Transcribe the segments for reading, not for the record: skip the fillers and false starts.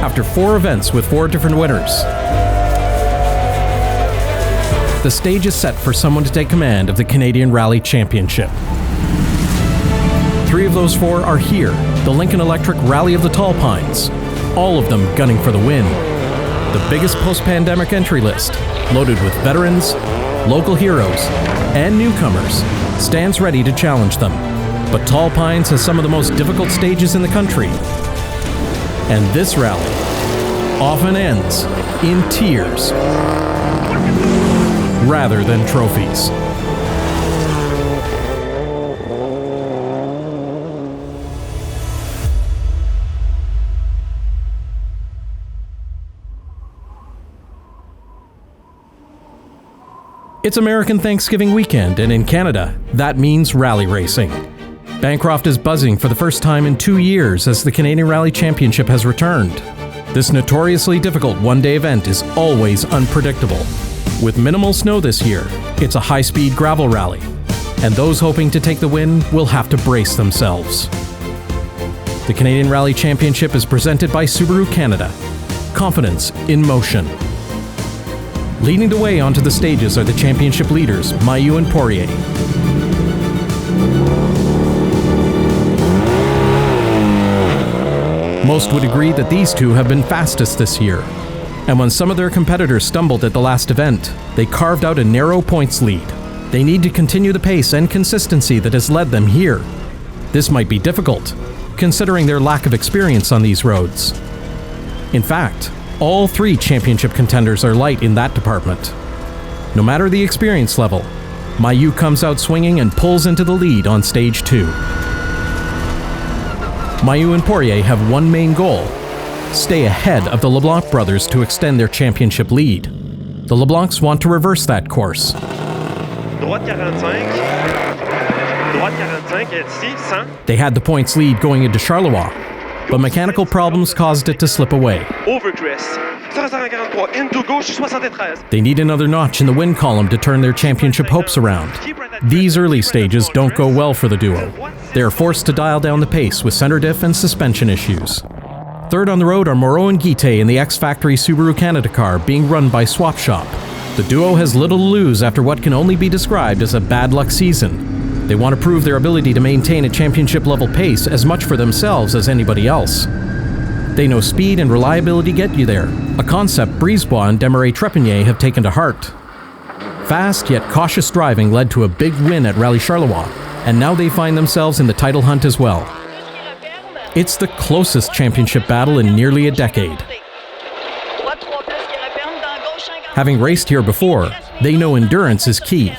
After 4 events with 4 different winners, the stage is set for someone to take command of the Canadian Rally Championship. 3 of those 4 are here, the Lincoln Electric Rally of the Tall Pines, all of them gunning for the win. The biggest post-pandemic entry list, loaded with veterans, local heroes, and newcomers, stands ready to challenge them. But Tall Pines has some of the most difficult stages in the country. And this rally often ends in tears rather than trophies. It's American Thanksgiving weekend, and in Canada, that means rally racing. Bancroft is buzzing for the first time in 2 years as the Canadian Rally Championship has returned. This notoriously difficult one-day event is always unpredictable. With minimal snow this year, it's a high-speed gravel rally, and those hoping to take the win will have to brace themselves. The Canadian Rally Championship is presented by Subaru Canada. Confidence in motion. Leading the way onto the stages are the championship leaders, Mailloux and Poirier. Most would agree that these two have been fastest this year. And when some of their competitors stumbled at the last event, they carved out a narrow points lead. They need to continue the pace and consistency that has led them here. This might be difficult, considering their lack of experience on these roads. In fact, all 3 championship contenders are light in that department. No matter the experience level, Mailloux comes out swinging and pulls into the lead on stage 2. Mailloux and Poirier have one main goal: stay ahead of the LeBlanc brothers to extend their championship lead. The LeBlancs want to reverse that course. Droite 45, droite 45, ici, 100. They had the points lead going into Charleroi, but mechanical problems caused it to slip away. Over crest. 143, into gauche 73. They need another notch in the win column to turn their championship hopes around. These early stages don't go well for the duo. They are forced to dial down the pace with center diff and suspension issues. Third on the road are Moreau and Guite in the X-Factory Subaru Canada car being run by Swap Shop. The duo has little to lose after what can only be described as a bad luck season. They want to prove their ability to maintain a championship-level pace as much for themselves as anybody else. They know speed and reliability get you there, a concept Brisebois and Desmarais Trepanier have taken to heart. Fast yet cautious driving led to a big win at Rally Charleroi, and now they find themselves in the title hunt as well. It's the closest championship battle in nearly a decade. Having raced here before, they know endurance is key.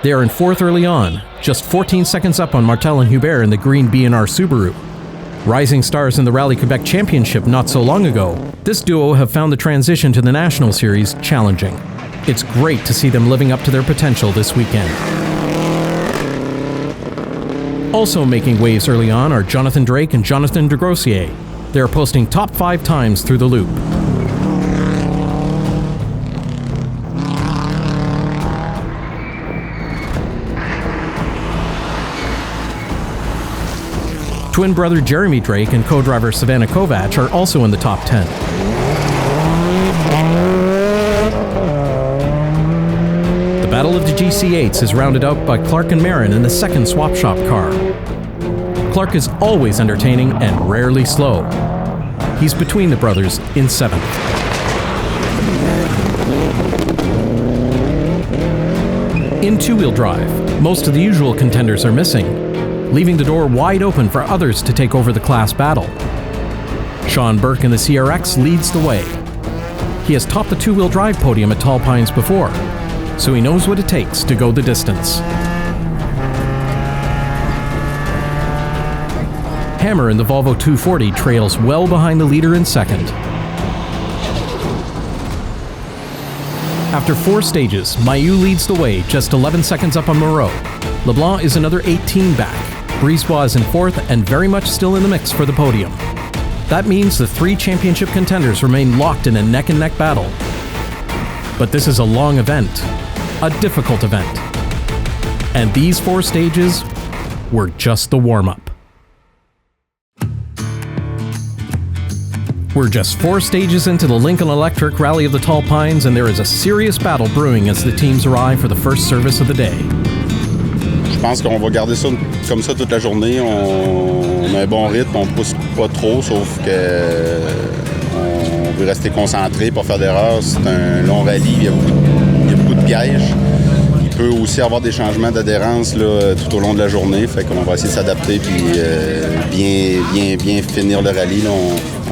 They are in 4th early on, just 14 seconds up on Martel and Hubert in the green B&R Subaru. Rising stars in the Rally Quebec Championship not so long ago, this duo have found the transition to the National Series challenging. It's great to see them living up to their potential this weekend. Also making waves early on are Jonathan Drake and Jonathan DeGrossier. They are posting top 5 times through the loop. Twin brother Jeremy Drake and co-driver Savannah Kovac are also in the top 10. The battle of the GC8s is rounded out by Clark and Marin in the second Swap Shop car. Clark is always entertaining and rarely slow. He's between the brothers in 7th. In two-wheel drive, most of the usual contenders are missing, leaving the door wide open for others to take over the class battle. Sean Burke in the CRX leads the way. He has topped the two-wheel drive podium at Tall Pines before, so he knows what it takes to go the distance. Hammer in the Volvo 240 trails well behind the leader in 2nd. After 4 stages, Mailloux leads the way, just 11 seconds up on Moreau. LeBlanc is another 18 back. Brisebois is in 4th and very much still in the mix for the podium. That means the 3 championship contenders remain locked in a neck-and-neck battle. But this is a long event, a difficult event. And these 4 stages were just the warm-up. We're just 4 stages into the Lincoln Electric Rally of the Tall Pines, and there is a serious battle brewing as the teams arrive for the first service of the day. Je pense qu'on va garder ça comme ça toute la journée. On a un bon rythme, on pousse pas trop, sauf que on veut rester concentré, pas faire d'erreurs. C'est un long rallye, il y a beaucoup de pièges. Il peut aussi avoir des changements d'adhérence là, tout au long de la journée. Fait qu'on va essayer de s'adapter puis bien finir le rallye. Là,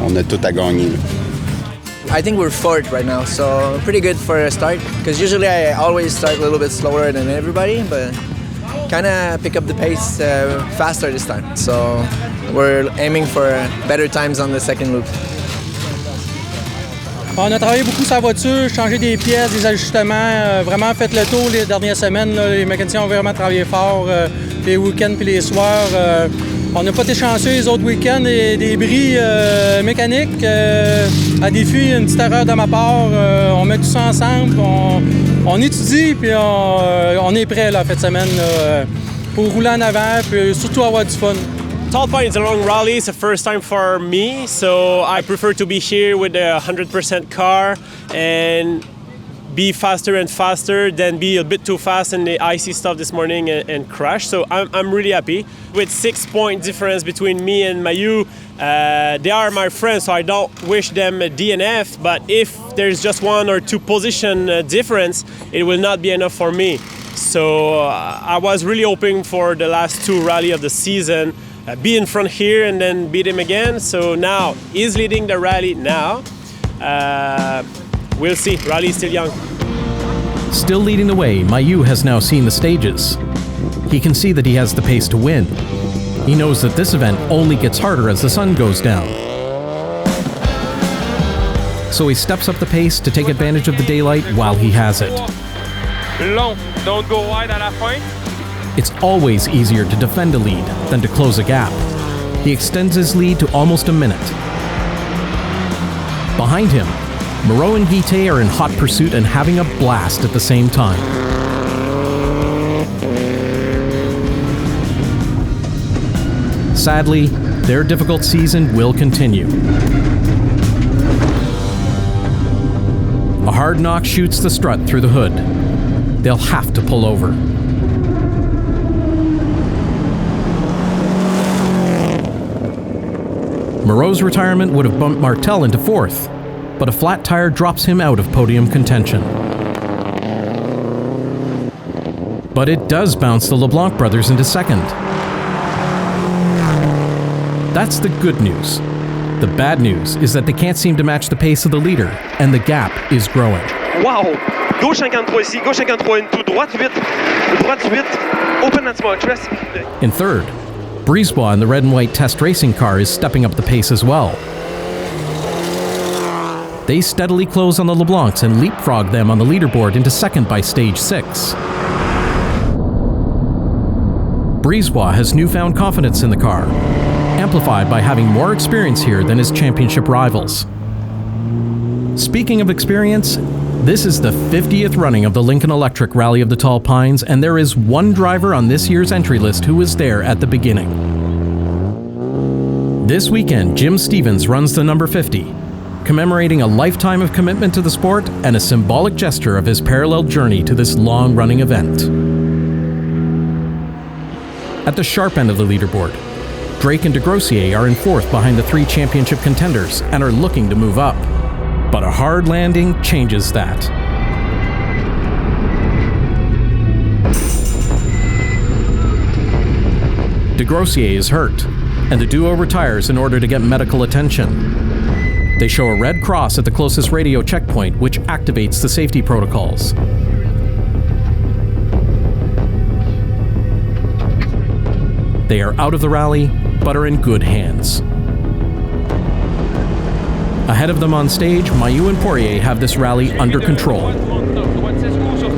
on a tout à gagner. Là. I think we're fourth right now, so pretty good for a start. Because usually I always start a little bit slower than everybody, but kind of pick up the pace faster this time. So we're aiming for better times on the second loop. On a travaillé beaucoup sur la voiture, changé des pièces, des ajustements, vraiment fait le tour les dernières semaines. Là, les mécaniciens ont vraiment travaillé fort les week-ends puis les soirs. On n'a pas été chanceux les autres week-ends, des bris mécaniques. À défi, une petite erreur de ma part. On met tout ça ensemble, on étudie puis on est prêt là, cette semaine là, pour rouler en avant puis surtout avoir du fun. Tall Pine is a long rally. It's the first time for me, so I prefer to be here with a 100% car and be faster and faster than be a bit too fast in the icy stuff this morning and crash. So I'm really happy. With 6-point difference between me and Mayu, they are my friends, so I don't wish them a DNF, but if there's just 1 or 2 position difference, it will not be enough for me. So I was really hoping for the last 2 rally of the season, be in front here and then beat him again. So now he's leading the rally now. We'll see. Rally is still young. Still leading the way, Mayu has now seen the stages. He can see that he has the pace to win. He knows that this event only gets harder as the sun goes down. So he steps up the pace to take advantage of the daylight while he has it. Long, don't go wide à la fin. It's always easier to defend a lead than to close a gap. He extends his lead to almost a minute. Behind him, Moreau and Guite are in hot pursuit and having a blast at the same time. Sadly, their difficult season will continue. A hard knock shoots the strut through the hood. They'll have to pull over. Moreau's retirement would have bumped Martel into 4th, but a flat tire drops him out of podium contention. But it does bounce the LeBlanc brothers into 2nd. That's the good news. The bad news is that they can't seem to match the pace of the leader, and the gap is growing. Wow! Gauche 53 ici, gauche 53 into, droite 8, droite 8, open and smoke, rest. In 3rd, Brisebois in the red and white test racing car is stepping up the pace as well. They steadily close on the LeBlancs and leapfrog them on the leaderboard into 2nd by stage 6. Brisebois has newfound confidence in the car, amplified by having more experience here than his championship rivals. Speaking of experience, this is the 50th running of the Lincoln Electric Rally of the Tall Pines, and there is one driver on this year's entry list who was there at the beginning. This weekend, Jim Stevens runs the number 50, commemorating a lifetime of commitment to the sport and a symbolic gesture of his parallel journey to this long-running event. At the sharp end of the leaderboard, Drake and DeGrossier are in 4th behind the 3 championship contenders and are looking to move up. But a hard landing changes that. DeGrossier is hurt, and the duo retires in order to get medical attention. They show a red cross at the closest radio checkpoint, which activates the safety protocols. They are out of the rally, but are in good hands. Ahead of them on stage, Mayu and Poirier have this rally under control.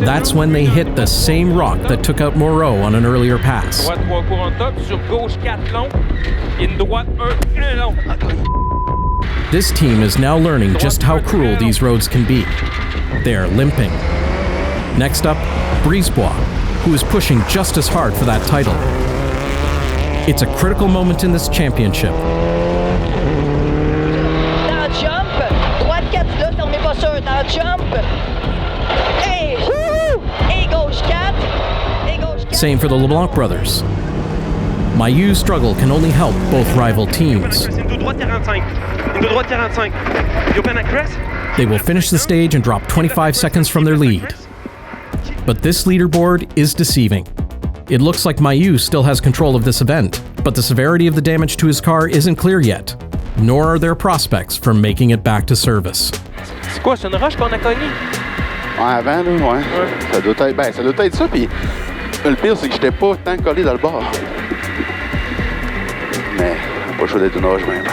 That's when they hit the same rock that took out Moreau on an earlier pass. This team is now learning just how cruel these roads can be. They are limping. Next up, Brisebois, who is pushing just as hard for that title. It's a critical moment in this championship. dans le jump. Et, wouhou! Et gauche 4. Et gauche 4. Same for the LeBlanc brothers. Mayu's struggle can only help both rival teams. Une de droite 45. Une de droite 45. You open a crest? They will finish the stage and drop 25 seconds from their lead. But this leaderboard is deceiving. It looks like Mayu still has control of this event, but the severity of the damage to his car isn't clear yet, nor are there prospects for making it back to service. C'est quoi, c'est une roche qu'on a cognée? Ouais, avant, là, ouais. Ça doit être ça, puis le pire, c'est que j'étais pas tant collé dans le bord. Mais, pas le choix d'être une roche, même.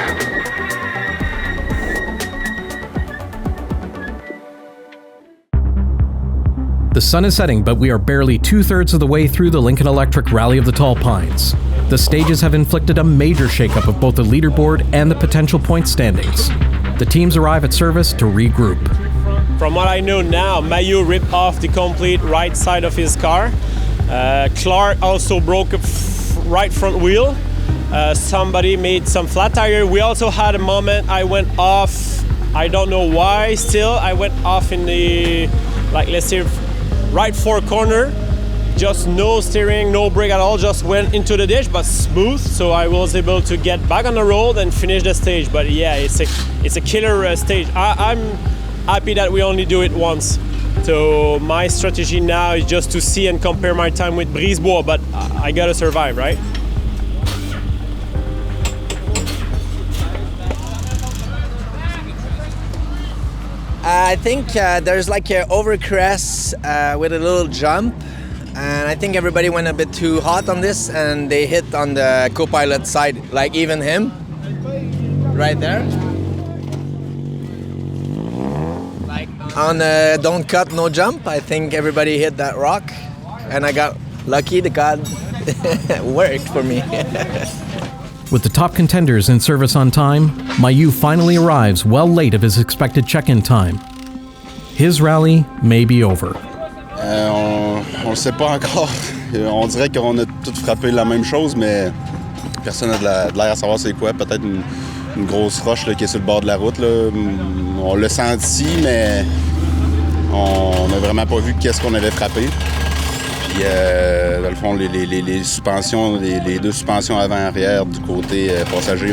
The sun is setting, but we are barely 2/3 of the way through the Lincoln Electric Rally of the Tall Pines. The stages have inflicted a major shakeup of both the leaderboard and the potential point standings. The teams arrive at service to regroup. From what I know now, Mayu ripped off the complete right side of his car. Clark also broke a right front wheel. Somebody made some flat tire. We also had a moment I went off, I don't know why still, I went off in the, like let's say, right four corner, just no steering, no brake at all, just went into the ditch, but smooth, so I was able to get back on the road and finish the stage. But yeah, it's a killer stage. I'm happy that we only do it once. So my strategy now is just to see and compare my time with Brisebois, but I gotta survive, right? I think there's like an overcrest with a little jump, and I think everybody went a bit too hot on this, and they hit on the co-pilot side, like even him, right there. Like on don't cut, no jump, I think everybody hit that rock, and I got lucky. The God worked for me. With the top contenders in service on time, Mayu finally arrives well late of his expected check-in time. His rally may be over. On le sait pas encore. On dirait qu'on a tous frappé la même chose, mais personne n'a de l'air à savoir c'est quoi. Peut-être une grosse roche là, qui est sur le bord de la route. Là. On l'a senti, mais on n'a vraiment pas vu qu'est-ce qu'on avait frappé. Puis, dans le fond, les suspensions, les deux suspensions avant-arrière du côté passager,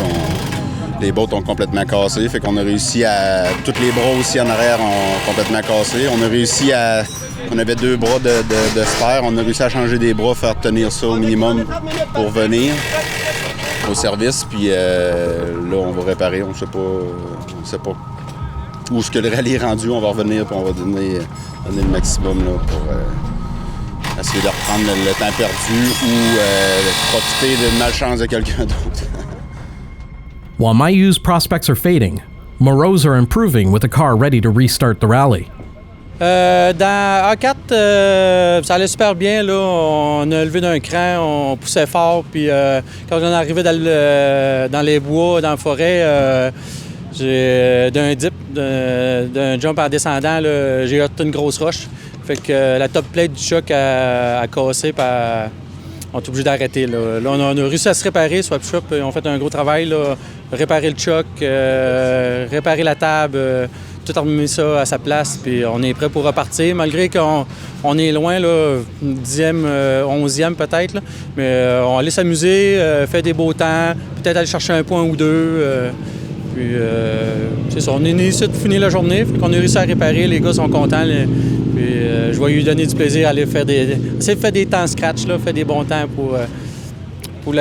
les bottes ont complètement cassé. Fait qu'on a réussi à... Tous les bras aussi en arrière ont complètement cassé. On a réussi à... On avait deux bras de spare. On a réussi à changer des bras, faire tenir ça au minimum pour venir au service. Puis là, on va réparer. On sait pas où est-ce que le rallye est rendu. On va revenir et on va donner le maximum là, pour... essayer de reprendre le temps perdu ou profiter de malchance de quelqu'un d'autre. While Mayu's prospects are fading, Moreau's are improving with a car ready to restart the rally. Dans A4, ça allait super bien. Là. On a levé d'un cran, on poussait fort. Puis quand on est arrivé dans les bois, dans la forêt, d'un dip, d'un jump en descendant, là, j'ai heurté une grosse roche. Fait que la top plate du choc a cassé, puis on est obligé d'arrêter. Là, on a réussi à se réparer, Swap Shop, ils ont fait un gros travail, là, réparer le choc, réparer la table, tout remis ça à sa place, puis on est prêt pour repartir, malgré qu'on est loin, là, 10e, 11e peut-être, là, mais on va aller s'amuser, faire des beaux temps, peut-être aller chercher un point ou deux. Puis c'est ça, on est ici de finir la journée, fait qu'on a réussi à réparer, les gars sont contents. Puis je vais lui donner du plaisir à aller essayer de faire des temps scratch, là, faire des bons temps pour tout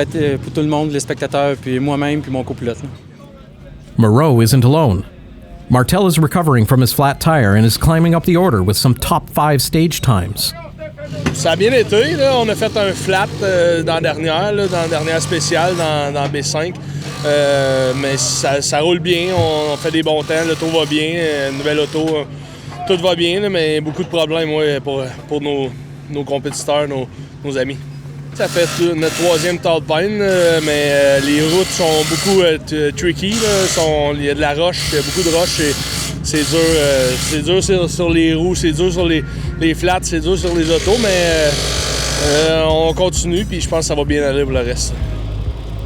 le monde, les spectateurs, puis moi-même, puis mon copilote. Là. Moreau isn't alone. Martel is recovering from his flat tire and is climbing up the order with some top 5 stage times. Ça a bien été, là. On a fait un flat dans la dernière spéciale, dans B5. Mais ça roule bien, on fait des bons temps, l'auto va bien, nouvelle auto, tout va bien, là, mais beaucoup de problèmes pour nos compétiteurs, nos amis. Ça fait notre 3e Tall Pine, mais les routes sont beaucoup tricky. Il y a de la roche, il y a beaucoup de roche. C'est dur sur les roues, c'est dur sur les flats, c'est dur sur les autos, mais on continue, puis je pense que ça va bien aller pour le reste.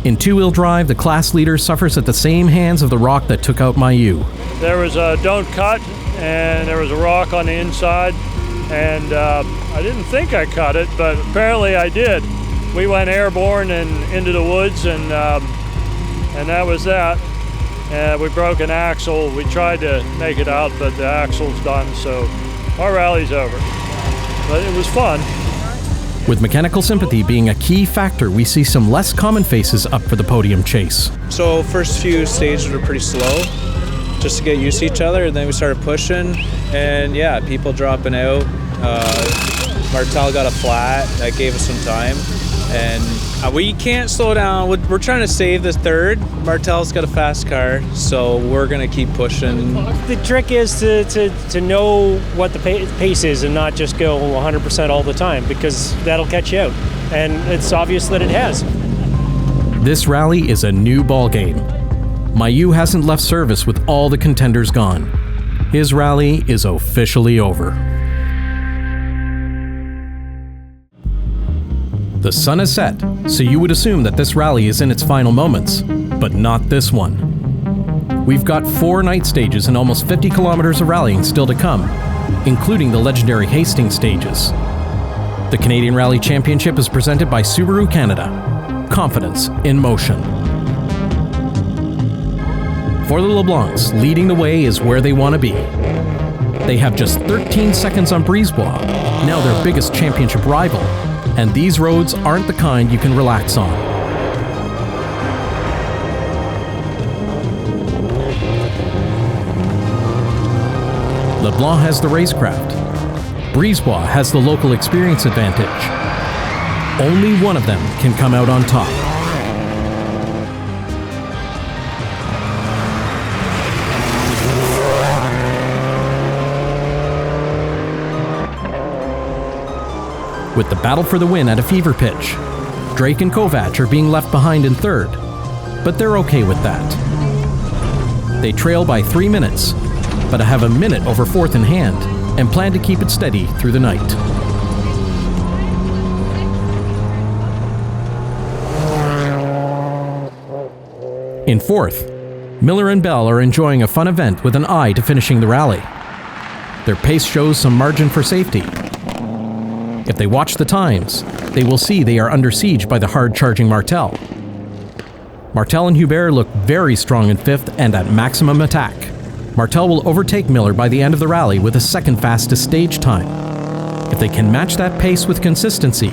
In two-wheel drive, the class leader suffers at the same hands of the rock that took out Mayu. There was a don't cut. and there was a rock on the inside, and I didn't think I cut it, but apparently I did. We went airborne and into the woods, and that was that. We broke an axle. We tried to make it out, but the axle's done, so our rally's over. But it was fun. With mechanical sympathy being a key factor, we see some less common faces up for the podium chase. So first few stages were pretty slow, just to get used to each other, and then we started pushing, and yeah, people dropping out. Martel got a flat, that gave us some time, and we can't slow down. We're trying to save the third. Martel's got a fast car, so we're gonna keep pushing. The trick is to know what the pace is and not just go 100% all the time, because that'll catch you out, and it's obvious that it has. This rally is a new ball game. Mailloux hasn't left service with all the contenders gone. His rally is officially over. The sun has set, so you would assume that this rally is in its final moments, but not this one. We've got 4 night stages and almost 50 kilometers of rallying still to come, including the legendary Hastings stages. The Canadian Rally Championship is presented by Subaru Canada. Confidence in motion. For the LeBlancs, leading the way is where they want to be. They have just 13 seconds on Brisebois, now their biggest championship rival, and these roads aren't the kind you can relax on. LeBlanc has the racecraft. Brisebois has the local experience advantage. Only one of them can come out on top. With the battle for the win at a fever pitch, Drake and Kovac are being left behind in third, but they're okay with that. They trail by 3 minutes, but have a minute over fourth in hand and plan to keep it steady through the night. In fourth, Miller and Bell are enjoying a fun event with an eye to finishing the rally. Their pace shows some margin for safety. If they watch the times, they will see they are under siege by the hard-charging Martel. Martel and Hubert look very strong in fifth and at maximum attack. Martel will overtake Miller by the end of the rally with the second fastest stage time. If they can match that pace with consistency,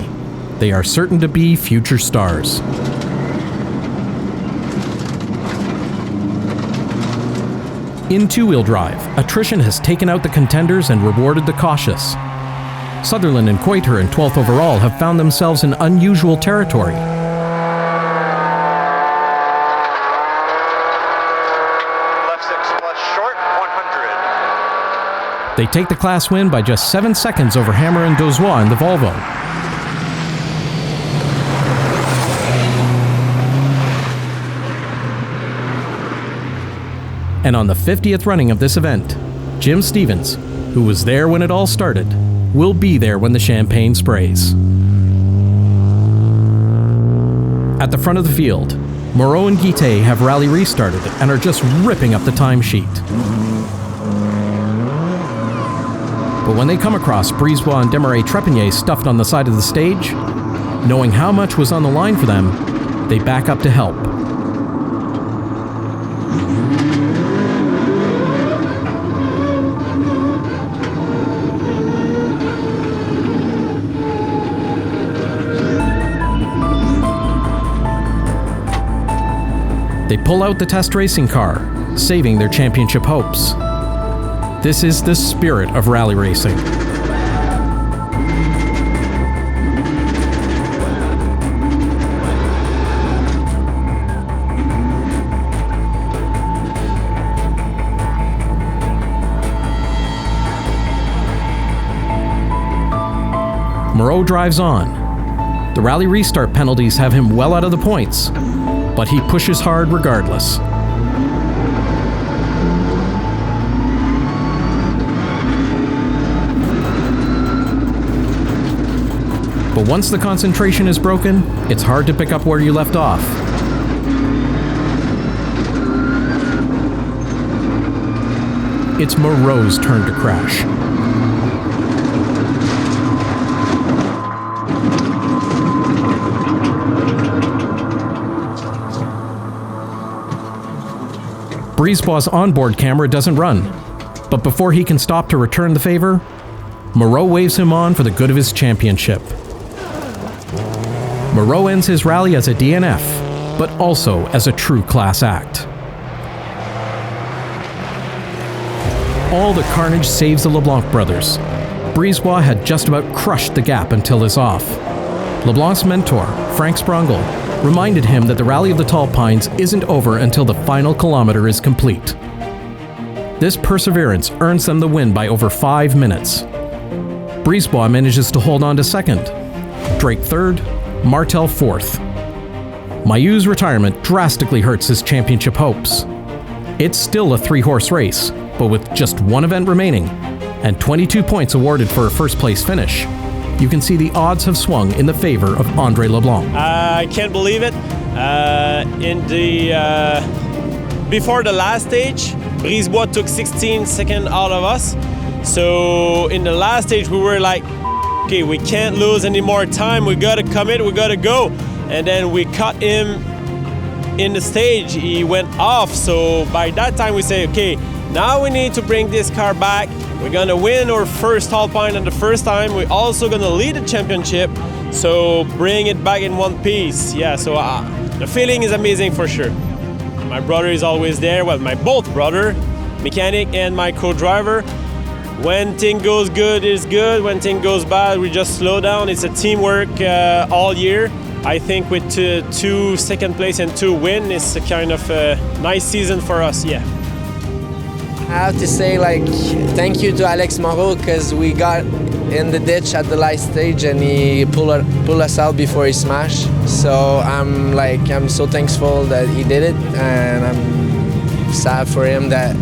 they are certain to be future stars. In two-wheel drive, attrition has taken out the contenders and rewarded the cautious. Sutherland and Coiter in 12th overall have found themselves in unusual territory. Left 6 plus short, 100. They take the class win by just 7 seconds over Hammer and Dozois in the Volvo. And on the 50th running of this event, Jim Stevens, who was there when it all started, will be there when the champagne sprays. At the front of the field, Moreau and Guité have rally restarted and are just ripping up the timesheet. But when they come across Brisebois and Desmarais Trepanier stuffed on the side of the stage, knowing how much was on the line for them, they back up to help. They pull out the test racing car, saving their championship hopes. This is the spirit of rally racing. Moreau drives on. The rally restart penalties have him well out of the points, but he pushes hard regardless. But once the concentration is broken, it's hard to pick up where you left off. it's Moreau's turn to crash. Brisebois' onboard camera doesn't run, but before he can stop to return the favor, Moreau waves him on for the good of his championship. Moreau ends his rally as a DNF, but also as a true class act. All the carnage saves the LeBlanc brothers. Brisebois had just about crushed the gap until his off. LeBlanc's mentor, Frank Sprongel, reminded him that the Rally of the Tall Pines isn't over until the final kilometer is complete. This perseverance earns them the win by over 5 minutes. Brisebois manages to hold on to second, Drake third, Martel fourth. Mailloux' retirement drastically hurts his championship hopes. It's still a 3-horse race, but with just one event remaining, and 22 points awarded for a first-place finish, you can see the odds have swung in the favor of Andre Leblanc. I can't believe it. Before the last stage, Brisebois took 16 seconds out of us. So in the last stage, we were like, okay, we can't lose any more time. We gotta commit, we gotta go. And then we caught him in the stage. He went off. So by that time, we say, okay, now we need to bring this car back. We're gonna win our first Alpine at the first time. We're also gonna lead the championship. So bring it back in one piece. Yeah, so the feeling is amazing for sure. My brother is always there. Well, my both brother, mechanic and my co-driver. When thing goes good, it's good. When thing goes bad, we just slow down. It's a teamwork all year. I think with 2 second place and 2 wins, it's a kind of a nice season for us, yeah. I have to say, thank you to Alex Moreau, because we got in the ditch at the last stage and he pulled us out before he smashed. So I'm so thankful that he did it, and I'm sad for him that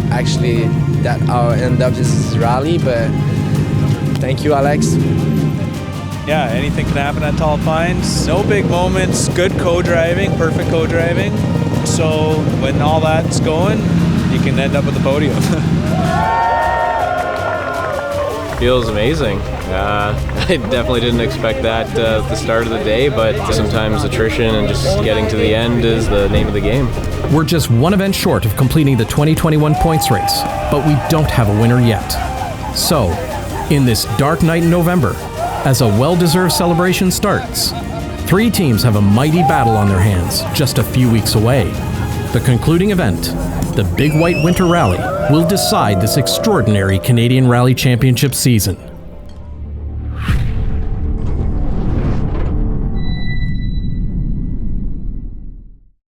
I'll end up this rally. But thank you, Alex. Yeah, anything can happen at Tall Pines. No big moments. Good co-driving, perfect co-driving. So when all that's going, you can end up at the podium. Feels amazing. I definitely didn't expect that at the start of the day, but sometimes attrition and just getting to the end is the name of the game. We're just one event short of completing the 2021 points race, but we don't have a winner yet. So, in this dark night in November, as a well-deserved celebration starts, 3 teams have a mighty battle on their hands just a few weeks away. The concluding event, the Big White Winter Rally, will decide this extraordinary Canadian Rally Championship season.